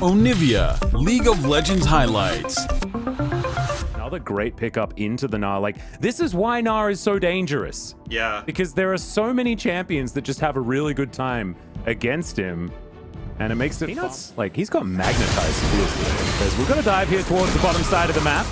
Onivia, League of Legends highlights. Another great pickup into the Gnar. Like, this is why Gnar is so dangerous. Yeah. Because there are so many champions that just have a really good time against him. And it makes it Peanuts, like, he's got magnetized spears today. Because we're going to dive here towards the bottom side of the map.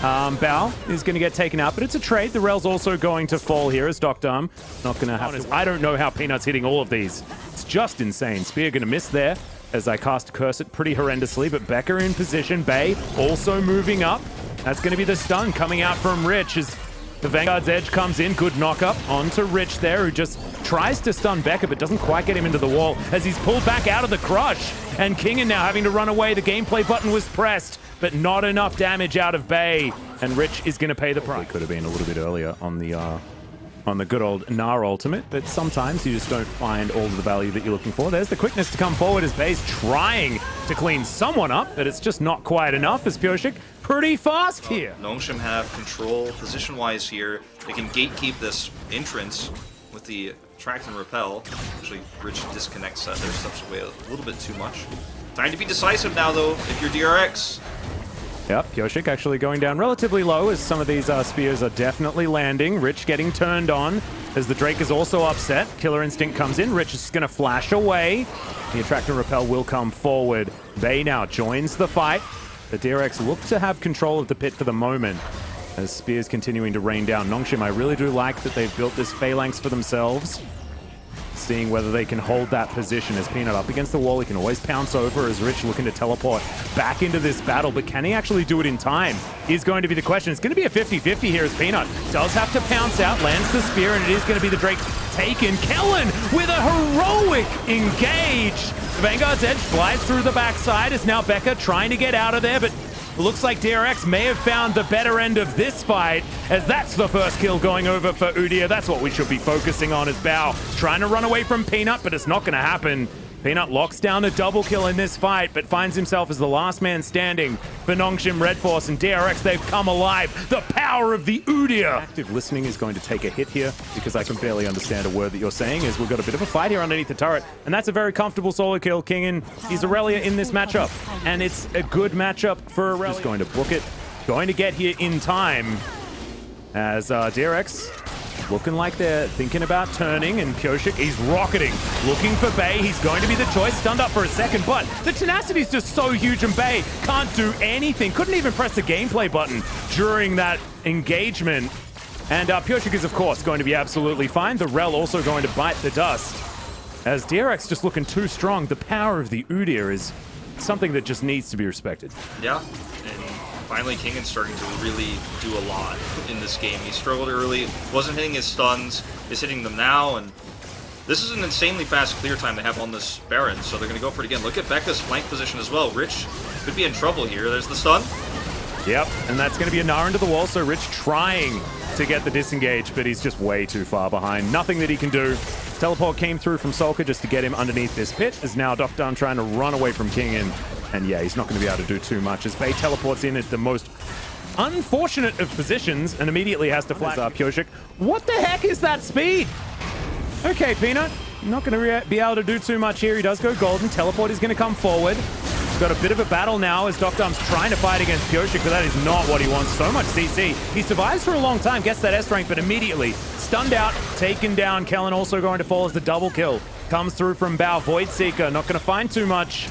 Bao is going to get taken out, but it's a trade. The Rel's also going to fall here as Dr. Not going to have to. I don't know how Peanut's hitting all of these. It's just insane. Spear going to miss there as I cast Curse it pretty horrendously, but Becca in position. Bay also moving up. That's going to be the stun coming out from Rich as the Vanguard's Edge comes in. Good knock-up onto Rich there, who just tries to stun Becca, but doesn't quite get him into the wall as he's pulled back out of the crush. And Kingen now having to run away. The gameplay button was pressed, but not enough damage out of Bay. And Rich is going to pay the price. Could have been a little bit earlier on the good old Gnar ultimate, but sometimes you just don't find all of the value that you're looking for. There's the quickness to come forward as Bay's trying to clean someone up, but it's just not quite enough as Pyoshik pretty fast here. Nongshim have control position-wise here. They can gatekeep this entrance with the attract and repel. Actually, Rich disconnects their steps away a little bit too much. Time to be decisive now, though, if you're DRX. Yep, Pyoshik actually going down relatively low as some of these spears are definitely landing. Rich getting turned on as the Drake is also upset. Killer Instinct comes in. Rich is going to flash away. The attract and repel will come forward. Bay now joins the fight. The DRX look to have control of the pit for the moment as spears continuing to rain down. Nongshim, I really do like that they've built this phalanx for themselves. Seeing whether they can hold that position as Peanut up against the wall. He can always pounce over as Rich looking to teleport back into this battle, but can he actually do it in time is going to be the question. It's going to be a 50-50 here as Peanut does have to pounce out, lands the spear, and it is going to be the Drake taken. Kellen with a heroic engage. The Vanguard's Edge flies through the backside as now Becca trying to get out of there, but looks like DRX may have found the better end of this fight, as that's the first kill going over for Udia. That's what we should be focusing on as Bao trying to run away from Peanut, but it's not going to happen. Peanut locks down a double kill in this fight, but finds himself as the last man standing for Nongshim RedForce and DRX. They've come alive. The power of the Udia. Active listening is going to take a hit here because I can barely understand a word that you're saying as we've got a bit of a fight here underneath the turret. And that's a very comfortable solo kill. Kingen, he's Aurelia in this matchup. And it's a good matchup for Aurelia. Just going to book it. Going to get here in time as DRX looking like they're thinking about turning, and Pyoshik, he's rocketing, looking for Bay. He's going to be the choice, stunned up for a second, but the tenacity is just so huge, and Bay can't do anything. Couldn't even press the gameplay button during that engagement. And Pyoshik is, of course, going to be absolutely fine. The Rel also going to bite the dust. As DRX just looking too strong, the power of the Udyr is something that just needs to be respected. Yeah. Finally, Kingen's starting to really do a lot in this game. He struggled early, wasn't hitting his stuns, is hitting them now, and this is an insanely fast clear time they have on this Baron, so they're going to go for it again. Look at Becca's flank position as well. Rich could be in trouble here. There's the stun. Yep, and that's going to be a Gnar into the wall, so Rich trying to get the disengage, but he's just way too far behind. Nothing that he can do. Teleport came through from Solka just to get him underneath this pit, as now Dr. trying to run away from Kingen. And yeah, he's not going to be able to do too much as Bay teleports in at the most unfortunate of positions and immediately has to flash up Pyoshik. What the heck is that speed? Okay, Peanut, not going to be able to do too much here. He does go golden. Teleport is going to come forward. He's got a bit of a battle now as Dr. trying to fight against Pyoshik, but that is not what he wants. So much CC. He survives for a long time, gets that S rank, but immediately stunned out, taken down. Kellen also going to fall as the double kill. Comes through from Bao. Void Seeker, not going to find too much.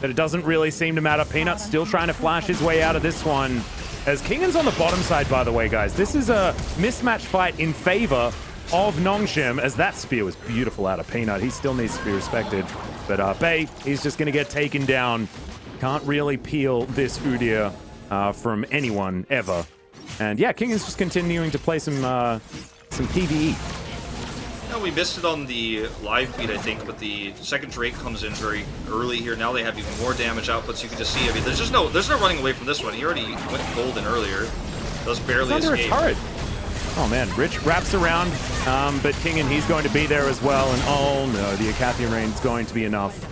But it doesn't really seem to matter. Peanut still trying to flash his way out of this one. As Kingen's on the bottom side, by the way, guys. This is a mismatch fight in favor of Nongshim, as that spear was beautiful out of Peanut. He still needs to be respected. But Bay, he's just going to get taken down. Can't really peel this Udyr from anyone, ever. And yeah, Kingen's just continuing to play some PvE. No, we missed it on the live feed, I think, but the second Drake comes in very early here. Now they have even more damage outputs. You can just see, I mean, there's no running away from this one. He already went golden earlier. Does barely escape. Under a turret. Oh man, Rich wraps around, but Kingen, he's going to be there as well. And oh no, the Acathian Rain is going to be enough.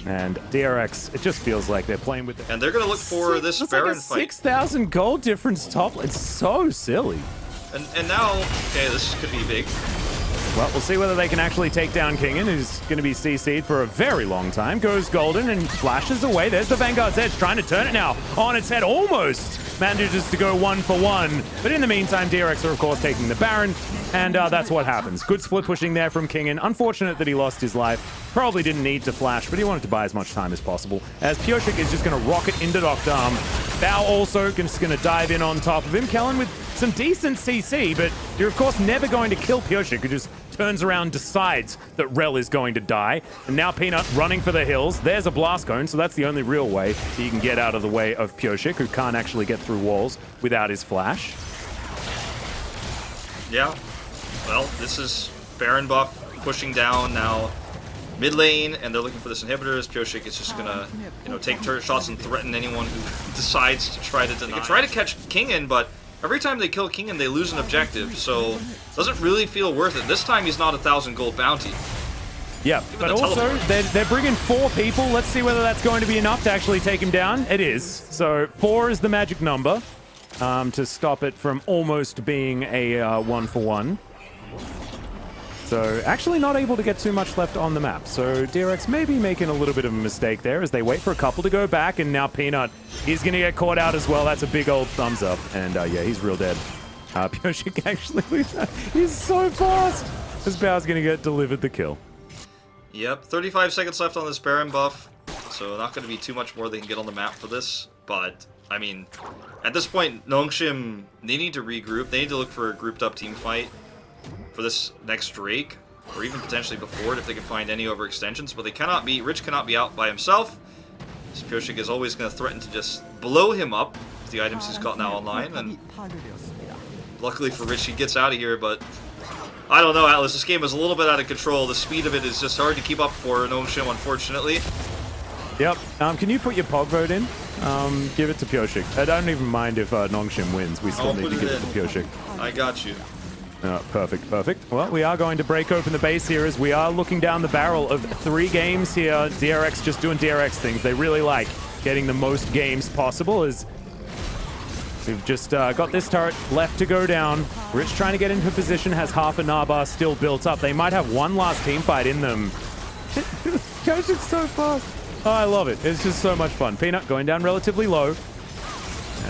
And DRX, it just feels like they're playing with the... And they're going to look for this Baron like fight. 6,000 gold difference top. It's so silly. And now, okay, this could be big. Well, we'll see whether they can actually take down Kingen, who's going to be CC'd for a very long time. Goes Golden and flashes away. There's the Vanguard's Edge, trying to turn it now on its head. Almost manages to go 1-for-1. But in the meantime, DRX are, of course, taking the Baron, and that's what happens. Good split pushing there from Kingen. Unfortunate that he lost his life. Probably didn't need to flash, but he wanted to buy as much time as possible. As Pioshik is just going to rocket into Noctarm. Bao also just going to dive in on top of him. Kellen with some decent CC, but you're, of course, never going to kill Pioshik, who just turns around, decides that Rel is going to die. And now Peanut running for the hills. There's a blast cone, so that's the only real way he can get out of the way of Pioshik, who can't actually get through walls without his flash. Yeah. Well, this is Baron buff pushing down now mid lane, and they're looking for this inhibitor. As Pioshik is just gonna, take turret shots and threaten anyone who decides to try to deny. They can try to catch Kingen, but every time they kill Kingen, they lose an objective, so it doesn't really feel worth it. This time he's not 1,000 gold bounty. Yeah, but also they're bringing 4 people. Let's see whether that's going to be enough to actually take him down. It is. So 4 is the magic number to stop it from almost being a 1-for-1. So actually not able to get too much left on the map. So DRX may be making a little bit of a mistake there as they wait for a couple to go back, and now Peanut is going to get caught out as well. That's a big old thumbs up. And yeah, he's real dead. Pioshik actually, he's so fast. This Bao's going to get delivered the kill. Yep, 35 seconds left on this Baron buff. So not going to be too much more they can get on the map for this. But, I mean, at this point, Nongshim, they need to regroup. They need to look for a grouped up team fight for this next Drake, or even potentially before it if they can find any overextensions, but they cannot be, Rich cannot be out by himself. This Pioshik is always going to threaten to just blow him up with the items he's got now online, and luckily for Rich, he gets out of here, but I don't know, Atlas, this game is a little bit out of control. The speed of it is just hard to keep up for Nongshim, unfortunately. Yep. Can you put your Pog vote in? Give it to Pioshik. I don't even mind if Nongshim wins. We still need to give it to Pioshik. I got you. Perfect, perfect. Well, we are going to break open the base here as we are looking down the barrel of 3 games here. DRX just doing DRX things. They really like getting the most games possible as we've just got this turret left to go down. Rich trying to get into position, has half a Narbar still built up. They might have one last team fight in them. Pioshik's so fast. Oh, I love it. It's just so much fun. Peanut going down relatively low.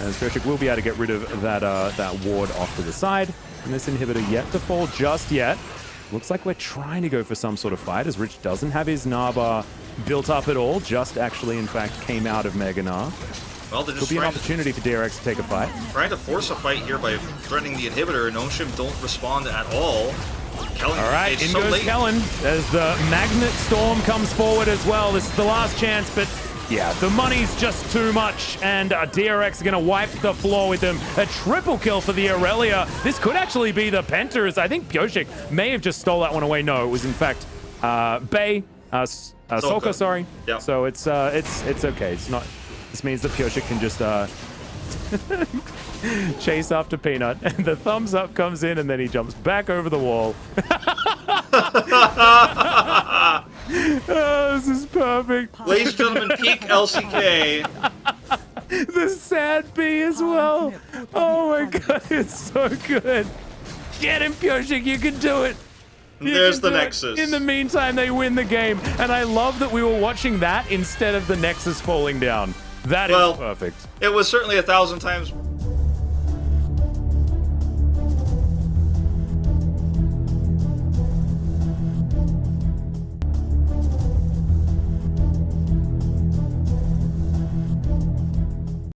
As Pioshik will be able to get rid of that ward off to the side. And this inhibitor yet to fall just yet. Looks like we're trying to go for some sort of fight as Rich doesn't have his Narbar built up at all. Just actually, in fact, came out of Mega Gnar. Well, they're just Could be an opportunity for DRX to take a fight. Trying to force a fight here by threatening the inhibitor. Nongshim don't respond at all. Kellen, all right, in goes Kellen as the Magnet Storm comes forward as well. This is the last chance, but yeah, the money's just too much, and DRX are going to wipe the floor with them. A triple kill for the Aurelia. This could actually be the Pentas. I think Pioshik may have just stole that one away. No, it was in fact Bay, Solka, sorry. Yep. So it's okay. It's not. This means that Pioshik can just chase after Peanut, and the thumbs up comes in, and then he jumps back over the wall. Oh, this is perfect. Ladies and gentlemen, peak LCK. The sad bee as well. Oh my god, it's so good. Get him, Pioshik, you can do it. There's the Nexus. In the meantime, they win the game. And I love that we were watching that instead of the Nexus falling down. That is perfect. It was certainly 1,000 times